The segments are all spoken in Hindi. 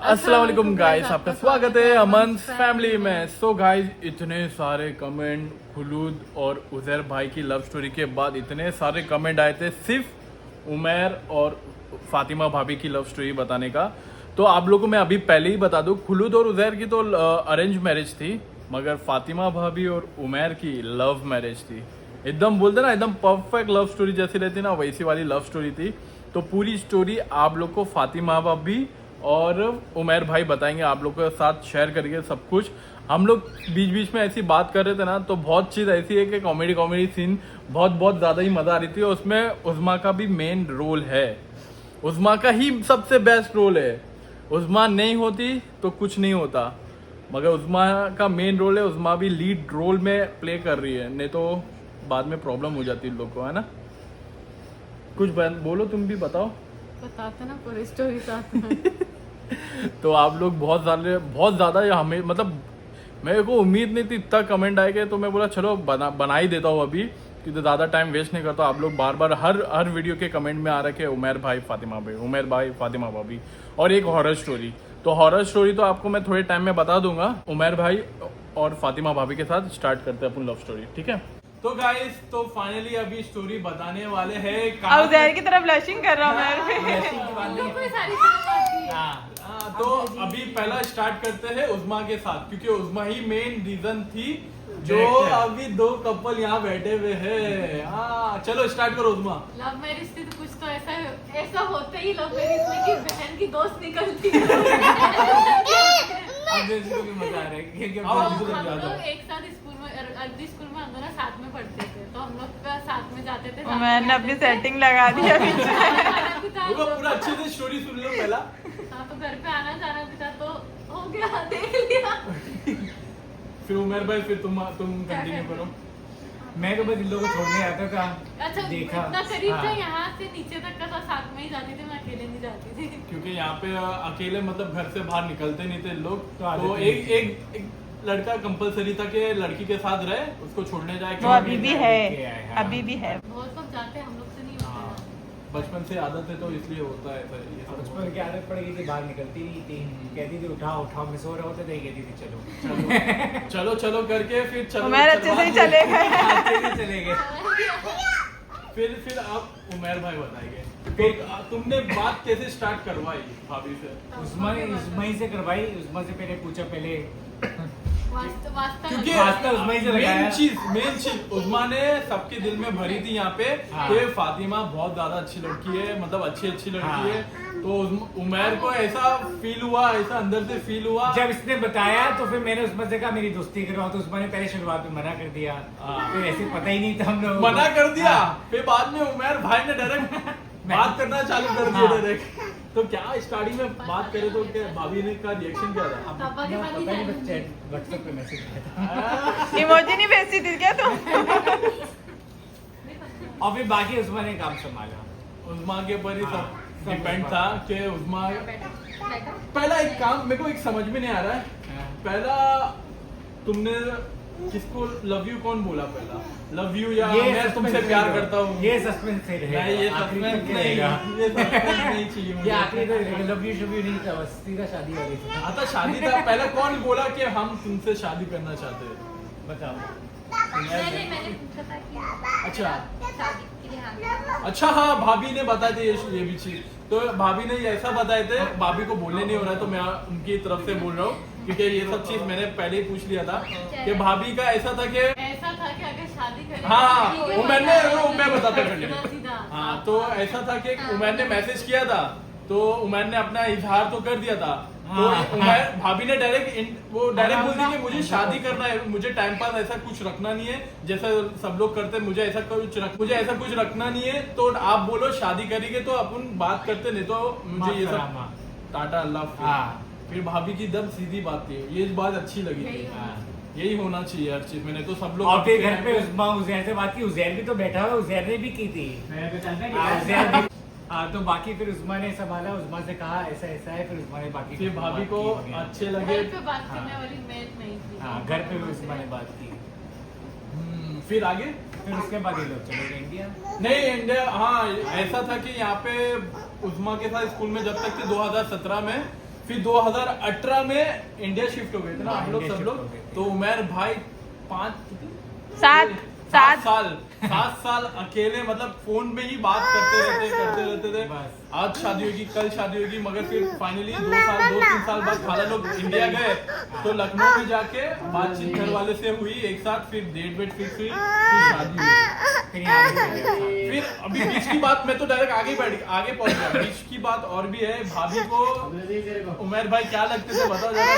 अस्सलाम वालेकुम गाइस, आपका स्वागत है अमन फैमिली में। सो गाइस, इतने सारे कमेंट खुलूद और उज़ैर भाई की लव स्टोरी के बाद इतने सारे कमेंट आए थे सिर्फ उमैर और फातिमा भाभी की लव स्टोरी बताने का। तो आप लोगों को मैं अभी पहले ही बता दूं, खुलूद और उज़ैर की तो अरेंज मैरिज थी, मगर फातिमा भाभी और उमैर की लव मैरिज थी। एकदम बोलते ना, एकदम परफेक्ट लव स्टोरी जैसी रहती ना, वैसी वाली लव स्टोरी थी। तो पूरी स्टोरी आप लोग को फातिमा भाभी और उमैर भाई बताएंगे, आप लोग के साथ शेयर करेंगे सब कुछ। हम लोग बीच बीच में ऐसी बात कर रहे थे ना, तो बहुत चीज़ ऐसी है कि कॉमेडी सीन बहुत ज़्यादा ही मज़ा आ रही थी। उसमें उज़्मा का भी मेन रोल है, उज़्मा का ही सबसे बेस्ट रोल है। उज़्मा नहीं होती तो कुछ नहीं होता, मगर उज़्मा का मेन रोल है। उज़्मा भी लीड रोल में प्ले कर रही है, नहीं तो बाद में प्रॉब्लम हो जाती है लोग को, है ना। कुछ बोलो, तुम भी बताओ। बताते ना पूरी स्टोरी साथ में। तो आप लोग बहुत ज़्यादा हमें, मतलब मेरे को उम्मीद नहीं थी इतना कमेंट आएगा, तो मैं बोला चलो बना ही देता हूँ अभी, क्योंकि ज़्यादा टाइम वेस्ट नहीं करता। आप लोग बार बार हर वीडियो के कमेंट में आ रखे हैं उमैर भाई फातिमा भाई, उमैर भाई फातिमा भाभी, और एक हॉरर स्टोरी। तो हॉरर स्टोरी तो आपको मैं थोड़े टाइम में बता दूंगा। उमैर भाई और फातिमा भाभी के साथ स्टार्ट करते हैं अपन लव स्टोरी, ठीक है। तो गाइस, तो फाइनली अभी स्टोरी बताने वाले हैं। अब जहर की तरफ ब्लशिंग कर रहा हूँ मैं। तो अभी पहला स्टार्ट करते हैं उज़्मा के साथ, क्योंकि उज़्मा ही मेन रीजन थी जो अभी दो कपल यहाँ बैठे हुए हैं। हाँ, चलो स्टार्ट करो उज़्मा। लव मैरिज थी तो कुछ तो ऐसा होता ही लव मैरिज में कि बहन की दोस्त निकलती है। अब जैसे को भी मजा आ रहा है क्योंकि हम लोग एक साथ स्कूल में, अर्दी स्कूल में हम दोनों साथ में पढ़ते थे, तो हम लोग साथ में जाते थे। मैंने अपनी सेटिंग लगा दी अभी। पूरा अच्छे से स्टोरी सुन लो पहला। हाँ, तो घर पे आना जाना भी था, तो हो गया, देख लिया। फिर उमैर भाई, फिर तुम कंटिन्यू करो। मैं तो बस इन लोगों को छोड़ने आता था। अच्छा, देखा इतना करीब था, हाँ। यहाँ से नीचे तक का था, साथ में ही जाती थी, मैं अकेले नहीं जाती थी। क्योंकि यहाँ पे अकेले मतलब घर से बाहर निकलते नहीं थे लोग, तो तो एक लड़का कंपलसरी था कि लड़की के साथ रहे, उसको छोड़ने जाए। वो अभी भी है, अभी भी है। बहुत लोग जाते हैं, हम लोग से नहीं होता है। बचपन से आदत है तो इसलिए होता है ऐसा, ये सब बचपन की आदत पड़ गई थी, बाहर निकलती नहीं थी। कहती थी उठाओ उठाओ, मैं सो रहा होता था, कहती थी चलो चलो चलो करके फिर चलो। उमैर अच्छे से ही चले गए। अच्छे से चले गए। फिर आप उमैर भाई बताएंगे, तो तुमने बात कैसे स्टार्ट करवाई भाभी से? उस्मा ही से करवाई। उस्मा से पहले पूछा पहले, क्योंकि वास्ता उस्मा ही से लगाया। मेन चीज उस्मा ने सबके दिल में भरी थी यहाँ पे हाँ। कि फातिमा बहुत ज्यादा अच्छी लड़की है, मतलब अच्छी लड़की हाँ। है। तो उमैर को ऐसा फील हुआ, ऐसा अंदर से फील हुआ। जब इसने बताया तो फिर मैंने उस्मा से कहा मेरी दोस्ती करवाओ, तो उस्मा ने पहले शुरुआत में मना कर दिया। तो ऐसे पता ही नहीं था हम लोग, मना कर दिया। हाँ। फिर बाद में उमैर भाई ने डायरेक्ट बात करना चालू कर दिया डायरेक्ट। तो क्या स्टार्टिंग में बात करे तो क्या भाभी ने का रिएक्शन क्या था? पापा के पास ही पता नहीं, जाएंगे। बस चैट व्हाट्सएप पे मैसेज किया था। इमोजी नहीं भेजती थी क्या तुम? और फिर बाकी उस्मा ने काम संभाला। उस्मा के ऊपर ही हाँ, सब डिपेंड था कि उस्मा पहला एक काम मेरे को एक समझ में नहीं आ रहा है। पहला तुमने किसको लव यू कौन बोला पहला? लव यू या मैं तुमसे प्यार करता हूँ? ये सस्पेंस सही रहेगा। नहीं, ये आखिरी सस्पेंस तक नहीं, रहेगा। ये सस्पेंस नहीं चाहिए मुझे। ये आखिरी तक रहेगा। लव यू शब्द नहीं था, बस सीधा शादी हो गई थी। हाँ, तो शादी था। पहला कौन बोला कि हम तुमसे शादी करना चाहते हैं? बताओ। मैंने पूछा था कि अच्छा शादी के लिए हाँ। अच्छा, हाँ, भाभी ने बताया था ये भी चीज। तो भाभी ने ये ऐसा बताए थे, भाभी को बोलने नहीं हो रहा है तो मैं उनकी तरफ से बोल रहा हूँ, क्योंकि ये सब चीज मैंने पहले ही पूछ लिया था कि भाभी का ऐसा था कि अगर शादी करें, हाँ, तो ठीक है, मैं बताता हूँ। सीधा। हाँ, तो ऐसा था कि उमैर ने मैसेज किया था, तो उमैर ने अपना इजहार तो कर दिया था। तो उमैर भाभी ने डायरेक्ट बोल दी कि मुझे शादी करना है, मुझे टाइम पास ऐसा कुछ रखना नहीं है जैसा सब लोग करते हैं, मुझे ऐसा कुछ रखना नहीं है। तो आप बोलो शादी करेंगे तो अपन बात करते, नहीं तो मुझे ये सब टाटा अल्लाह। हाँ। फिर भाभी की दम सीधी बात थी, ये बात अच्छी लगी थी। यही होना चाहिए हर चीज। मैंने तो सब लोग और फिर घर पे उस्मा उज़ैर से बात की। उज़ैर भी तो बैठा हुआ, उज़ैर ने भी की थी। उज़ैर भी। हाँ, तो बाकी फिर उस्मा ने संभाला, उस्मा से कहा ऐसा ऐसा है, फिर उस्मा ने बाकी फिर भाभी को अच्छे लगे। घर पे बात करने वाली मैं नहीं थी। हाँ, घर पे भी उस्मा ने बात की। फिर आगे फिर उसके बाद ये लोग चले गए इंडिया। नहीं, इंडिया, हाँ, ऐसा था कि यहाँ पे उस्मा के साथ स्कूल में जब तक थी 2017 में, फिर 2018 में इंडिया शिफ्ट हो गए थे ना हाँ, हम लोग इंडिया सब shift लोग। हो गए थे। तो उमर भाई 7 7 साल अकेले मतलब फोन में ही बात करते थे। बस। आज शादी होगी, कल शादी होगी, मगर फिर फाइनली 2-3 साल बाद खाला लोग इंडिया गए तो लखनऊ में जाके बातचीत घर वाले से हुई एक साथ, फिर डेट वेट फिक्स हुई, फिर शादी हुई। फिर यहाँ पे चले गए। फिर अभी बीच की बात मैं तो डायरेक्ट आगे पहुंच गया। बीच की बात और भी है। भाभी को उमर भाई क्या लगते थे बताओ जरा।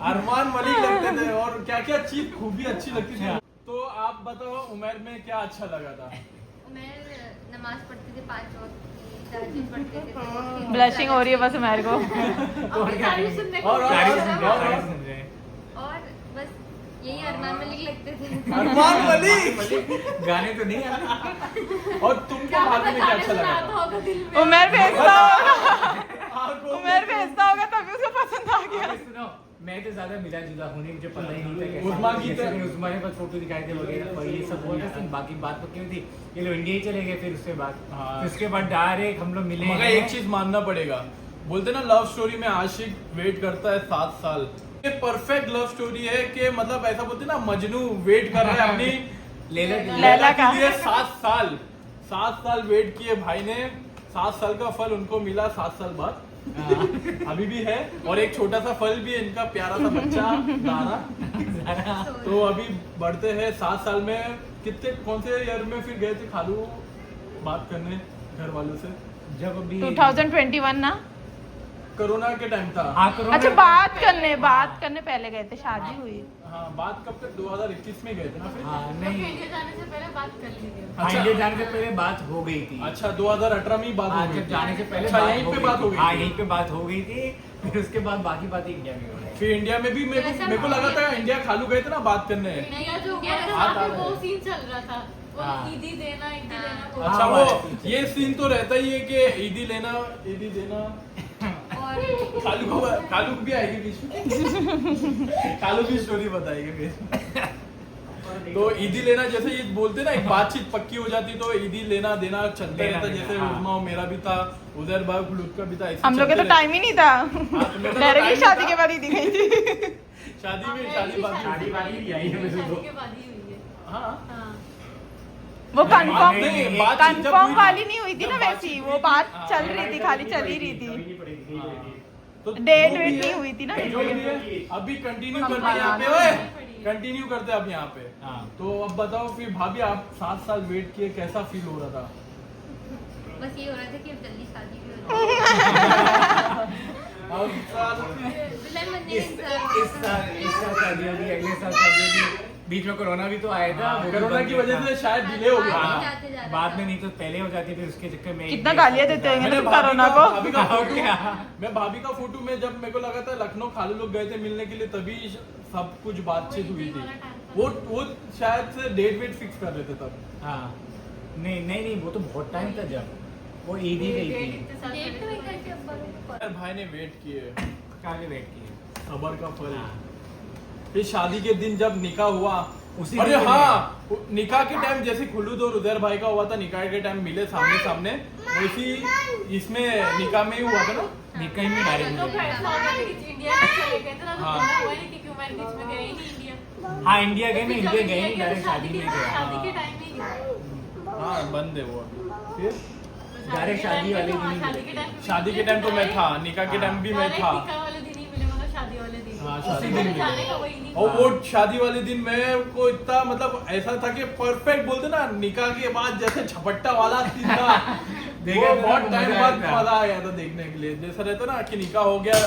अरमान मलिक लगते थे और क्या क्या चीज खूबी अच्छी लगती थी। तो आप बताओ उमर में क्या अच्छा लगा था? मैं नमाज पढ़ती थी 5 वक्त की, तहज्जुद पढ़ते थे। ब्लशिंग हो रही है बस मेरे को। और क्या सुनने को और- मिला। सारी सुन रहे हैं। और बस यही अरमान मलिक लगते थे। अरमान मलिक। गाने तो नहीं आते। और तुमको भाभी में क्या अच्छा लगा था? होगा दिल में। उमर भेजता होगा, आपको- उमर भेजता होगा तभी उसको पसंद आ गया। अरे सुनो, मैं तो ज्यादा मिला जुला हूँ नहीं, मुझे पता ही नहीं था कैसा। उस्मान की जैसे तो- मैंने उस्मान के पास फोटो दिखाए थे वगैरह और ये सब हुआ था, फिर बाकी बात तो क्यों थी, ये लोग इंडिया ही चले गए फिर उसके बाद। हाँ। फिर उसके बाद डायरेक्ट हम लोग मिले मगर हैं। एक चीज मानना पड़ेगा, बोलते ना लव स्टोरी में आशिक वेट करता है 7 साल। ये परफेक्ट लव स्टोरी है कि मतलब ऐसा बोलते ना मजनू वेट कर रहा है अपनी लैला का। के लिए 7 साल वेट किए भाई ने। 7 साल का फल उनको मिला 7 साल बाद। अभी भी है और एक छोटा सा फल भी है इनका, प्यारा सा बच्चा दारा। तो अभी बढ़ते हैं 7 साल में कितने कौन से ईयर में फिर गए थे खालू बात करने घर वालों से? जब अभी 2021 ना। कोरोना के टाइम था। हाँ, कोरोना अच्छा के- बात करने पहले गए थे, शादी हुई। हाँ बात कब तक 2021 में गए थे ना फिर? हाँ तो नहीं, इंडिया जाने से पहले बात कर ली थी। हाँ, इंडिया जाने से पहले बात हो गई थी। अच्छा 2018 में ही बात हाँ, हो गई जब थी। जाने से पहले अच्छा, बात यहीं हो पे गई बात हो थी। गई हाँ, थी। यहीं पे बात हो गई थी। फिर उसके बाद बाकी बात इंडिया में हो रही है। फिर इंडिया में भी मेरे को लगा था इंडिया खालू गए थे ना बात करने। इंडिया जो गया था हाँ, वहाँ पे हाँ, वो सीन चल रहा था। वो हाँ। ईदी देना, ईदी देना। वो- अच्छा हाँ, वो वो- ये सीन तो रहता ही है कि ईदी लेना ईदी देना। और खालू भी आएगी बीच में। खालू भी स्टोरी बताएगी फिर। तो ईदी लेना जैसे ये बोलते ना एक बातचीत पक्की हो जाती तो ईदी लेना देना चलता लेना रहता। देना, जैसे हाँ। उस्मा मेरा भी था, उधर भाई खुलूद का भी था। ऐसे हम लोग के चलते तो टाइम ही नहीं था, तुम्हें तो डायरेक्टली time शादी था। के बाद ही दी गई थी। शादी में शादी बात शादी वादी भी आई है वैसे तो। शादी के बाद ही हुई है। हाँ हाँ। वो नहीं, कंफर्म बातचीत जब कंफर्म हुई वाली नहीं हुई थी जब ना बातचीत वैसी, हुई वो थी, बात हाँ, चल रही थी, खाली चल ही रही थी। तो डेट जो भी वेट है, नहीं हुई थी ना। जो भी है, अभी कंटिन्यू हम करते हैं यहाँ पे। बनाना ओए कंटिन्यू करते हैं अब यहाँ पे। हाँ। तो अब बताओ फिर भाभी आप 7 साल वेट किए, कैसा फील हो रहा था? बस ये हो रहा था कि अब जल्दी शादी भी हो अब साल जाए। इस साल शादी होगी, अगले साल शादी होगी। बीच में कोरोना भी तो आया था। वो भी कोरोना बंद की किया वजह था। से शायद डिले हो गया हाँ, ना। जाते जाते बाद में नहीं तो पहले हो जाती, फिर उसके चक्कर में कितना गालियां देते होंगे मैंने तुम कोरोना भाभी को। का और फोटो क्या? मैं भाभी का फोटो में जब मेरे को लगा था लखनऊ खालू लोग गए थे मिलने के लिए, तभी सब कुछ बातचीत हुई थी। वो शायद से डेट वेट फिक्स कर रहे थे तब। हाँ, नहीं वो तो बहुत टाइम था जब वो ईद ही गई थी। यार भाई ने वेट किए, काफी वेट किए। सबर का फल। हाँ। फिर शादी के दिन जब निकाह हुआ, उसी अरे दिन हाँ निकाह के टाइम जैसे खुलूद और उदयर भाई का हुआ था, निकाह के टाइम मिले सामने सामने, वैसी इसमें निकाह में ही हुआ था ना। निकाह में डायरेक्ट तो मिले। इंडिया चले गए थे ना, तो हाँ। हुआ नहीं क्योंकि मैं बीच में गई नहीं इंडिया। हाँ, इंडिया गए, मैं इंडिया गए नहीं, डायरेक्ट शादी में गया। शादी के टाइम ही गया। हाँ बंद है वो अभी। फिर डायरेक्ट शादी वाले दिन ही शादी मिले। के टाइम शादी के टाइम तो मैं था, निकाह के टाइम भी मैं था। निकाह वाले दिन ही मिले, मगर शादी वाले दिन। हाँ, उसी शादी दिन दिन मिले। जाने का वही नहीं। और वो शादी वाले दिन मैं को इतना मतलब ऐसा था कि परफेक्ट बोलते ना निकाह के बाद जैसे झपट्टा वाला सीन था। देखा वो था, बहुत तो टाइम मजा बाद आया था। मजा आया था देखने के लिए। जैसा रहता ना कि निकाह हो गया,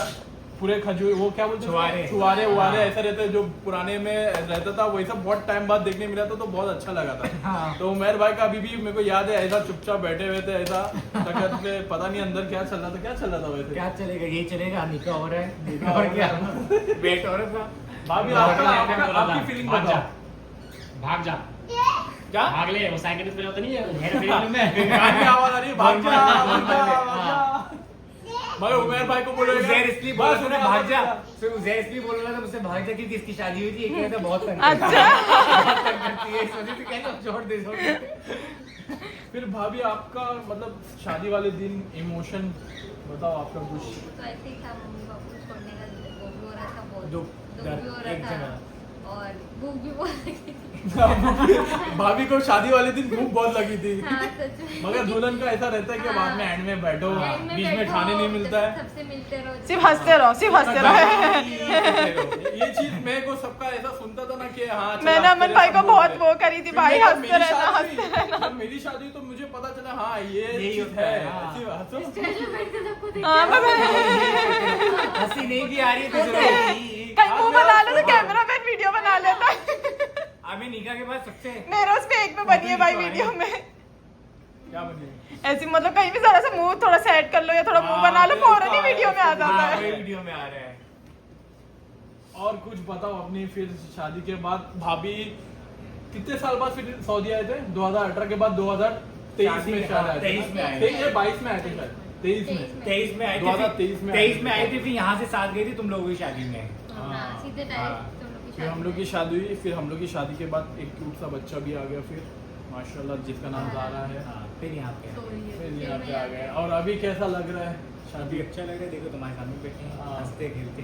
पूरे खजूर वो क्या बोलते छुआरे। छुआरे उवारे हाँ। ऐसा रहता जो पुराने में रहता था, वही सब बहुत टाइम बाद देखने मिला था, तो बहुत अच्छा लगा था। हाँ। तो उमर भाई का अभी भी मेरे को याद है, ऐसा चुपचाप बैठे हुए थे, ऐसा तकत पे, पता नहीं अंदर क्या चल रहा था वैसे। क्या चलेगा, ये चलेगा, निकाह हो रहा है। निकाह और हो क्या, रहा वेट हो रहा था। भाभी आपकी फीलिंग भाग जा, बताओ। भाग जा, क्या भाग ले। वो साइकिल पे होता नहीं है, हेड पे में। गाड़ी की आवाज आ रही है, भाग जा, भाग जा, भाग जा। मगर उमर भाई को बोलेगा उजैर इसलिए बोल रहा था ना, भाग जा। तो उजैर इसलिए बोल रहा था मुझसे भाग जा क्योंकि इसकी शादी हुई थी, एक कहता बहुत तंग करती है। अच्छा। बहुत तंग करती है, इस वजह से कहता छोड़ दे। फिर भाभी आपका मतलब शादी वाले दिन इमोशन बताओ आपका कुछ। तो ऐसे ही था, मम्मी पापा को छोड़ने का वो भी हो रहा था, बहुत दुख, दुख भी हो एक रहा था जगह। और भूख भी बहुत लगी थी। भाभी को शादी वाले दिन भूख बहुत लगी थी। हाँ, सच में। मगर दुल्हन का ऐसा रहता है कि बाद में एंड में बैठो, End में बीच में बैठो, खाने नहीं मिलता है। सबसे मिलते रहो, सिर्फ हंसते रहो, सिर्फ हंसते रहो। ये चीज मेरे को सबका ऐसा सुनता था ना कि हाँ चल, मैंने आज अमन तेरे भाई को संभोग बहुत है। वो करी थी, फिर भाई जब हंसते मेरी रहना, शादी हंसते हुई, रहना। जब मेरी शादी हुई तो मुझे पता चला हाँ ये यही चीज होता है। है, हाँ। ऐसी हंसो। स्टेज पे बैठ के सबको देख हाँ, के हंसी नहीं भी आ रही है तो जरूर कहीं मुंह बना लो तो कैमरा मैन वीडियो बना लेता है। अभी निकाह के बाद सबसे मेरा उस पे एक में बनी है भाई वीडियो में। क्या बनी? ऐसी मतलब कहीं भी जरा सा मुंह थोड़ा सेट कर लो या थोड़ा मुंह बना लो, फौरन ही वीडियो में आ जाता हाँ, है। वही वीडियो में आ रहा है। और कुछ बताओ अपनी फिर शादी के बाद भाभी कितने साल बाद फिर सऊदी आए थे? 2018 के बाद 2023 शादी में में, शायद हाँ, आए थे। 23 में आए थे। 23 या 22 में आए थे शायद। 23 में। 23 में आई थी, 2023 में 23 में आई थी, फिर यहाँ से साथ गई थी तुम लोगों की शादी में। हाँ, सीधे हाँ। डायरेक्ट तुम लोग की फिर हम लोग की शादी हुई, फिर हम लोग की शादी के बाद एक क्यूट सा बच्चा भी आ गया फिर माशाल्लाह, जिसका नाम ज़ारा है। हाँ, फिर यहाँ पे फिर यहाँ पे आ गए। और अभी कैसा लग रहा है अभी शादी? अच्छा लग रहा है, देखो तुम्हारे सामने बैठे हैं, हाँ। हंसते खेलते।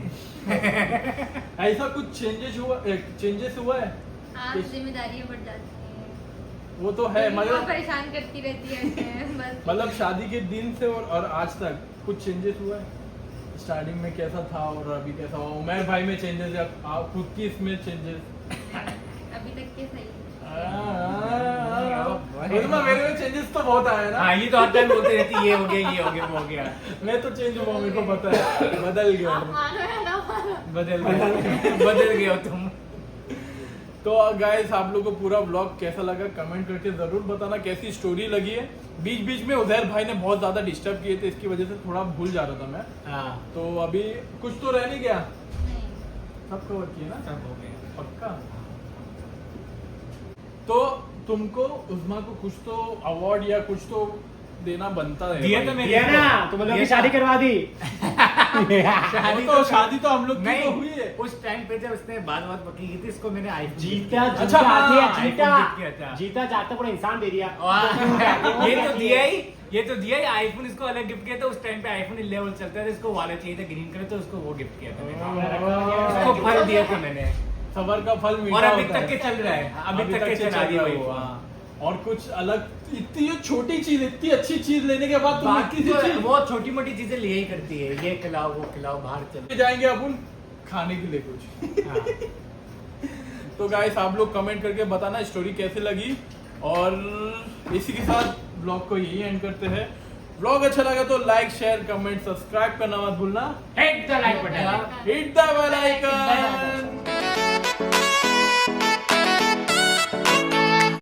ऐसा कुछ चेंजेस हुआ है? हाँ, जिम्मेदारियां बढ़ जाती हैं। वो तो है मम्मी बहुत मगर परेशान करती रहती है ऐसे, बस मतलब शादी के दिन से और आज तक कुछ चेंजेस हुआ है? स्टार्टिंग में कैसा था और अभी कैसा हुआ? उमर भाई में चेंजेस या आप खुद की इसमें चेंजेस? अभी तक के सही है। मेरे में चेंजेस तो बहुत आया ना। हाँ, ये तो हर टाइम बोलते रहती है, ये हो गया, ये हो गया, वो हो गया। मैं तो चेंज हुआ, मेरे को पता है, बदल गया आप मैं। मानो या ना मानो। बदल गए हो तुम। तो गाइस आप लोगों को पूरा ब्लॉग कैसा लगा कमेंट करके जरूर बताना, कैसी स्टोरी लगी है। बीच बीच में उजैर भाई ने बहुत ज्यादा डिस्टर्ब किए थे, इसकी वजह से थोड़ा भूल जा रहा था मैं। हाँ, तो अभी कुछ तो रह नहीं गया, नहीं। सब कवर किए ना सब हो गया। पक्का। तो तुमको उस्मा को कुछ तो अवार्ड या कुछ तो देना बनता है दिया भाई। तो मैंने दिया ना, तुम लोग की शादी करवा दी। शादी तो हम लोग की नहीं तो हुई है। उस टाइम पे जब उसने बात पकी की थी, इसको मैंने आईफोन जीता अच्छा, जीता हाँ, आती है, iPhone जीता gift किया था। जीता जाता पूरा इंसान दे दिया। ये तो दिया ही आईफोन, इसको अलग गिफ्ट किया था। उस टाइम पे आईफोन 11 चलता था, इसको वाला चाहिए था ग्रीन कलर, तो उसको वो गिफ्ट किया था मैंने। इसको फल दिया था मैंने, सबर का फल मीठा और अभी होता तक के है। चल रहा है, अभी तक के चला रही है वो। हाँ। और कुछ अलग इतनी छोटी चीज, इतनी अच्छी चीज लेने के बाद तुम बाकी इतनी तो चीज वो छोटी मोटी चीजें ले ही करती है, ये खिलाओ वो खिलाओ, बाहर चल। जाएंगे अपन खाने के लिए कुछ। हाँ। तो गाइस आप लोग कमेंट करके बताना स्टोरी कैसे लगी, और इसी के साथ ब्लॉग को यही एंड करते हैं। ब्लॉग अच्छा लगा तो लाइक शेयर कमेंट सब्सक्राइब करना मत भूलना। Hit the like button. Hit the bell icon.